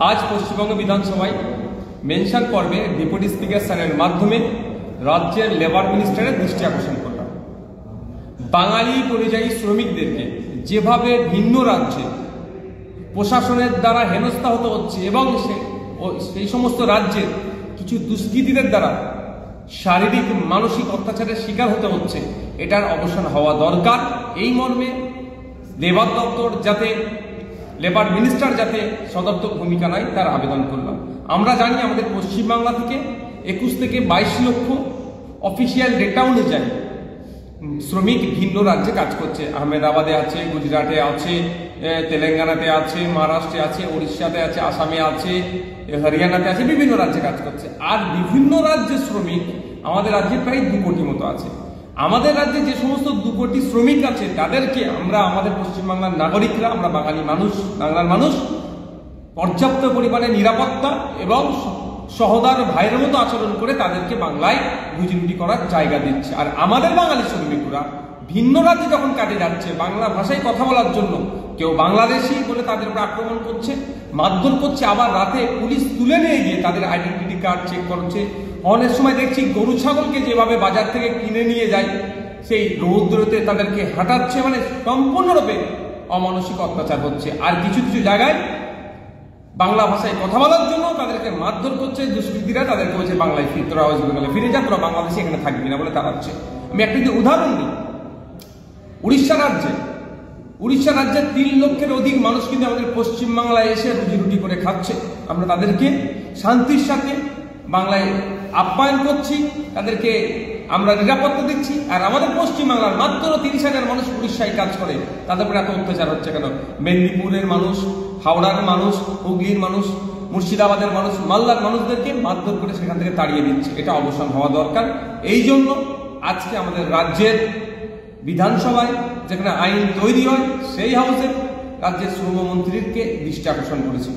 আজ পশ্চিমবঙ্গ বিধানসভায় মেনশন পর্বে ডেপুটি স্পিকার স্যারের মাধ্যমে রাজ্যের লেবার মিনিস্টারের দৃষ্টি আকর্ষণ করলাম। বাঙালি পরিযায়ী শ্রমিকদেরকে যেভাবে ভিন্ন রাজ্যে প্রশাসনের দ্বারা হেনস্থা হতে হচ্ছে এবং সেই সমস্ত রাজ্যের কিছু দুষ্কৃতীদের দ্বারা শারীরিক মানসিক অত্যাচারের শিকার হতে হচ্ছে, এটার অবসান হওয়া দরকার। এই মর্মে লেবার দপ্তর যাতে লেবার মিনিস্টার যাতে সদর্থক ভূমিকা নেয় তার আবেদন করলাম। আমরা জানি আমাদের পশ্চিমবাংলা থেকে 21 থেকে 22 লক্ষ অফিসিয়াল ডেটা অনুযায়ী শ্রমিক ভিন্ন রাজ্যে কাজ করছে। আহমেদাবাদে আছে, গুজরাটে আছে, তেলেঙ্গানাতে আছে, মহারাষ্ট্রে আছে, উড়িষ্যাতে আছে, আসামে আছে, হরিয়ানাতে আছে, বিভিন্ন রাজ্যে কাজ করছে। আর বিভিন্ন রাজ্যের শ্রমিক আমাদের রাজ্যে প্রায় 2 কোটি মতো আছে। আমাদের রাজ্যে যে সমস্ত 2 কোটি শ্রমিক আছে তাদেরকে আমরা আমাদের পশ্চিমবাংলার নাগরিকরা, আমরা বাঙালি মানুষ, বাংলার মানুষ পর্যাপ্ত পরিমাণে নিরাপত্তা এবং সহদার ভাইয়ের মতো আচরণ করে তাদেরকে বাংলায় রুজি রুটি করার জায়গা দিচ্ছে। আর আমাদের বাঙালি শ্রমিকরা ভিন্ন রাজ্যে যখন কাজে যাচ্ছে বাংলা ভাষায় কথা বলার জন্য কেউ বাংলাদেশি বলে তাদের উপর আক্রমণ করছে, মারধর করছে, আবার রাতে পুলিশ তুলে নিয়ে গিয়ে তাদের আইডেন্টিটি কার্ড চেক করছে। অনেক সময় দেখছি গরু ছাগলকে যেভাবে বাজার থেকে কিনে নিয়ে যায় সেই রৌদ্রতে তাদেরকে হাঁটাচ্ছে, মানে সম্পূর্ণরূপে অমানসিক অত্যাচার হচ্ছে। আর কিছু কিছু জায়গায় বাংলা ভাষায় কথা বলার জন্য তাদেরকে মারধর করছে দুষ্কৃতীরা, তাদেরকে বলছে বাংলায় তোরা ওয়েস্ট বেঙ্গলে ফিরে যা, তোরা বাংলাদেশে এখানে থাকবি না বলে তাড়াচ্ছে। আমি একটা যদি উদাহরণ দিই, উড়িষ্যা রাজ্যে 3 লক্ষের অধিক মানুষ কিন্তু আমাদের পশ্চিমবাংলায় এসে রুজি রুটি করে খাচ্ছে। আমরা তাদেরকে শান্তির সাথে বাংলায় আপ্যায়ন করছি, তাদেরকে আমরা নিরাপত্তা দিচ্ছি। আর আমাদের পশ্চিমবাংলার মাত্র 30,000 মানুষ উড়িষ্যায় কাজ করে, তাদের উপরে এত অত্যাচার হচ্ছে কেন? মেদিনীপুরের মানুষ, হাওড়ার মানুষ, হুগলির মানুষ, মুর্শিদাবাদের মানুষ, মালদার মানুষদেরকে মারধর করে সেখান থেকে তাড়িয়ে দিচ্ছে। এটা অবসান হওয়া দরকার। এই জন্য আজকে আমাদের রাজ্যের বিধানসভায় যেখানে আইন তৈরি হয় সেই হাউসে রাজ্যের শ্রমমন্ত্রীকে দৃষ্টি আকর্ষণ করেছে।